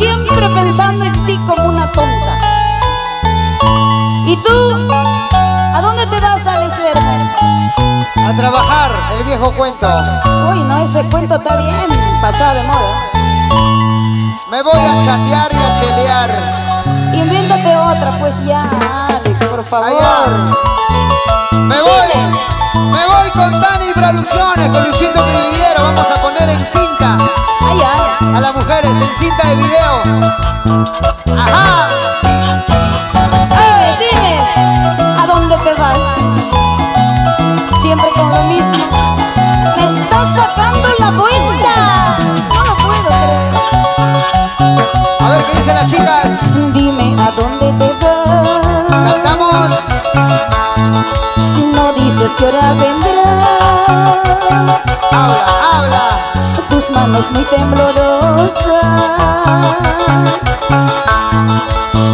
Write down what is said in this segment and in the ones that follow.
siempre pensando en ti como una tonta. ¿Y tú? ¿A dónde te vas, Alex Lerner? A trabajar, el viejo cuento. Uy, no, ese cuento está bien pasado de moda. Me voy a chatear y a chelear. Invéntate otra, pues ya, Alex, por favor. Allá. Me voy con Tani Producciones, con Luchito Cribillero. Vamos a poner en cinta Allá. a las mujeres, en cinta de video. Ajá. Dime, ¿a dónde te vas? Siempre con lo mismo. Me estás sacando la vuelta. No lo puedo creer. A ver qué dicen las chicas. Dime, ¿a dónde te vas? Cantamos. No dices que hora vendrás. Habla. Tus manos muy temblorosas.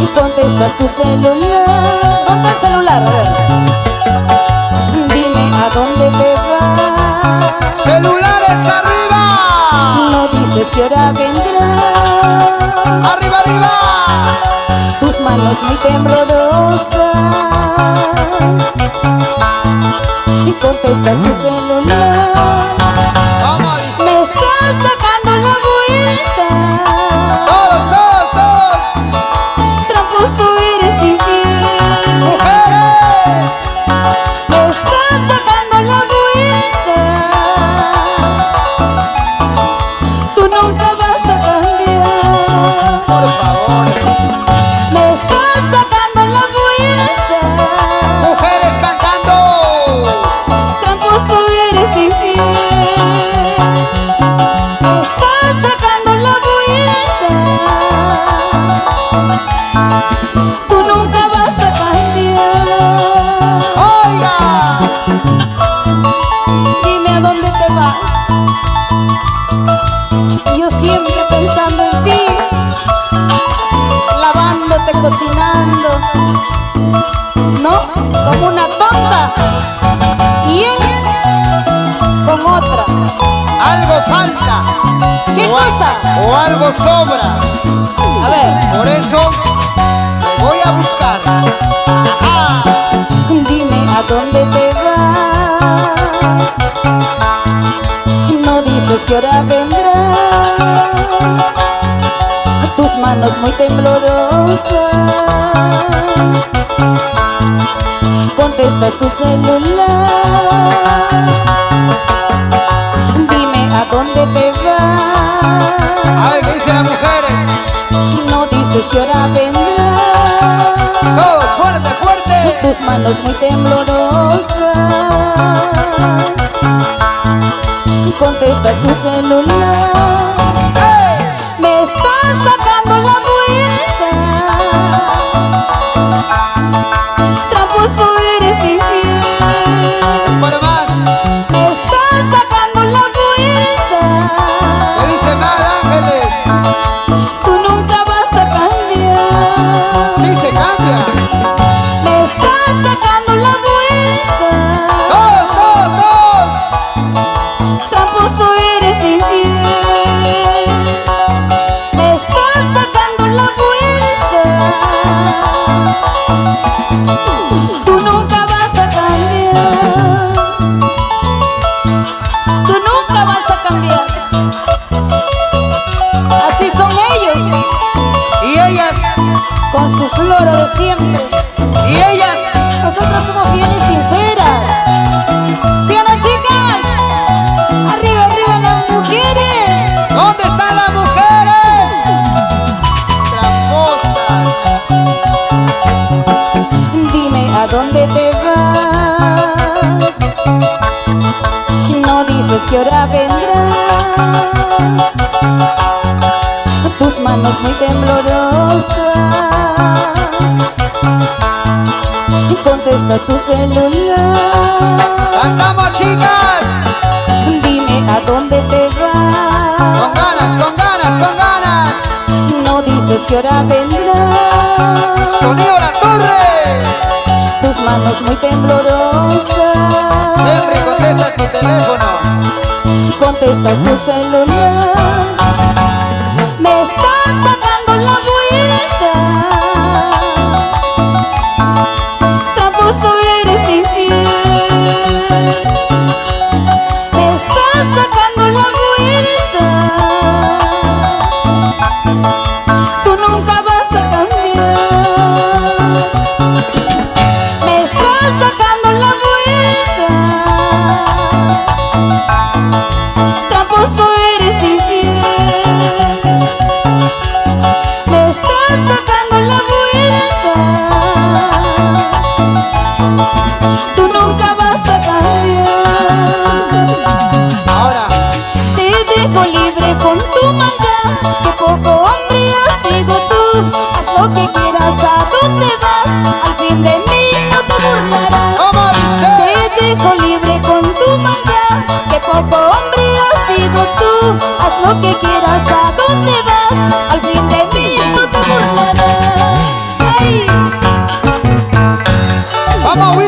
Y contestas tu celular. ¿Dónde está el celular? A ver. Dime, ¿a dónde te vas? Celulares arriba. No dices que hora vendrás. Arriba. Tus manos muy temblorosas. Y contestas tu celular. Vamos, dice. Me estás sacando la vuelta. Todos. Tramposo eres infiel. Mujeres. Me estás sacando la vuelta. Tú nunca vas a cambiar. Por favor. Me estás sacando la vuelta. Mujeres cantando. Tramposo eres infiel. Me estás sacando la vuelta. Tú nunca vas a cambiar. Oiga. Dime, ¿a dónde te vas? Yo siempre pensando en ti, lavándote, cocinando, ¿no? Como una tonta. Y él con otra. Algo falta. ¿Qué cosa? O algo sobra. A ver, Por eso me voy a buscar. Ajá. dime, ¿a dónde te vas? No dices que hora vendrás. Tus manos muy temblorosas. Contestas tu celular. Dime, ¿a dónde te vas? A ver qué dicen las mujeres. No dices que hora vendrás. Todos, fuerte. Tus manos muy temblorosas. Contestas tu celular. ¡Ey! Me estás sacando la vuelta. Tramposo eres infiel. Para más. Me estás sacando la vuelta. ¿Qué dicen nada, ángeles? Tú nunca vas a cambiar. Sí se cambia. Me estás sacando la vuelta. Todos. Tramposo eres infiel. Me estás sacando la vuelta. Tú nunca vas a cambiar. Tú nunca vas a cambiar. Así son ellos, Y ellas. con su floro de siempre. Y ellas. Nosotras somos bien y sinceras. ¿Sí o no, chicas? Arriba las mujeres. ¿Dónde están las mujeres? Tramposas. Dime, ¿a dónde te vas? No dices que hora vendrás. Tus manos muy temblorosas. Contestas tu celular. Cantamos, chicas. Dime, ¿a dónde te vas? Con ganas. No dices que hora vendrás. Sonido La Torre. Tus manos muy temblorosas. Siempre contesta tu teléfono. Contestas tu celular. Me estás sacando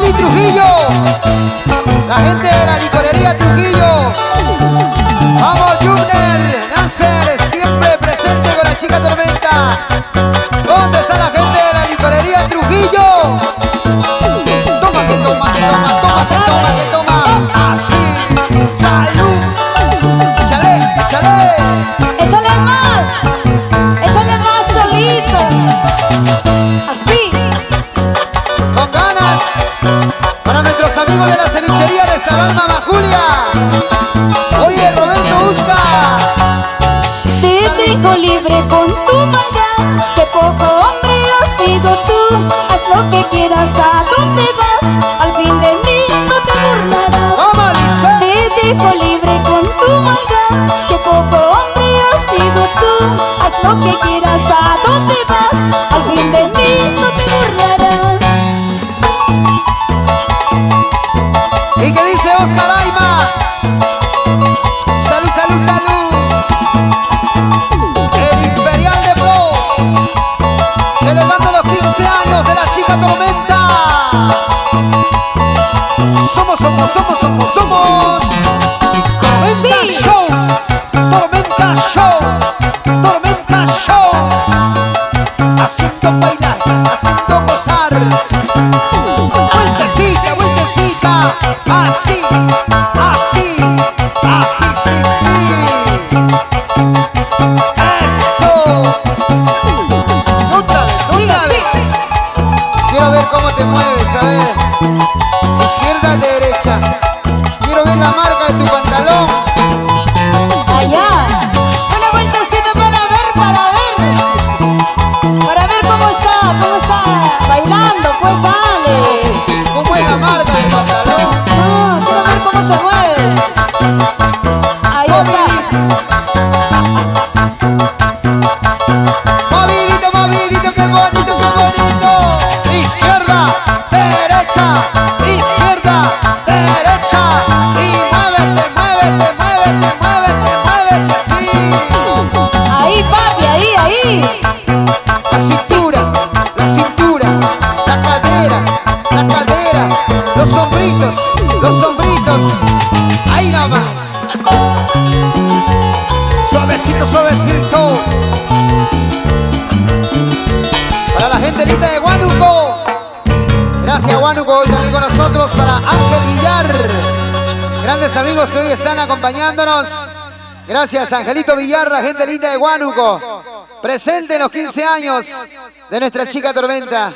Family Trujillo, la gente de la licorería Trujillo. Vamos, Junior, Nasser, siempre presente con la chica Tormenta. ¿Dónde está la gente de la licorería Trujillo? Toma, que toma, que toma, toma, que toma, que toma. Así, salud. Échale, échale. Échale más, Cholito. Así. Con ganas. Para nuestros amigos de la cevichería Restaurante Mama Julia. Oye, Roberto Busca. Te dejo libre con tu maldad, que poco hombre has sido tú. Haz lo que quieras, a dónde vas, al fin de mí no te burlarás. Toma, dice. Te dejo libre con tu maldad, que poco hombre has sido tú. Haz lo que quieras, a dónde vas, al fin de mí no te burlarás. ¿Y qué dice Oscar Aima? Salud, salud, salud. El Imperial de Pro, celebrando los 15 años de la chica Tormenta. Somos. Tormenta Sí. Show. Tormenta Show. Tormenta Show. Haciendo bailar, haciendo gozar. Vueltecita, vueltecita. Así, sí. Eso. Otra vez. Quiero ver cómo te mueves, a ver. Izquierda, derecha. Quiero ver la marca de tu pantalón. Allá. Una vueltecita para ver cómo está bailando, pues sale. ¿Cómo es la marca del pantalón? No, quiero ver cómo se mueve. Ahí está. Movidito, qué bonito. Izquierda, derecha. Y muévete, sí. Ahí, papi, ahí. La cintura, la cadera, los hombritos. Ahí nomás. Suavecito. Para la gente linda de Huánuco. Gracias, Huánuco, hoy también con nosotros. Para Ángel Villar. Grandes amigos que hoy están acompañándonos. Gracias, Angelito Villar, la gente linda de Huánuco. Presente en los 15 años de nuestra chica Tormenta.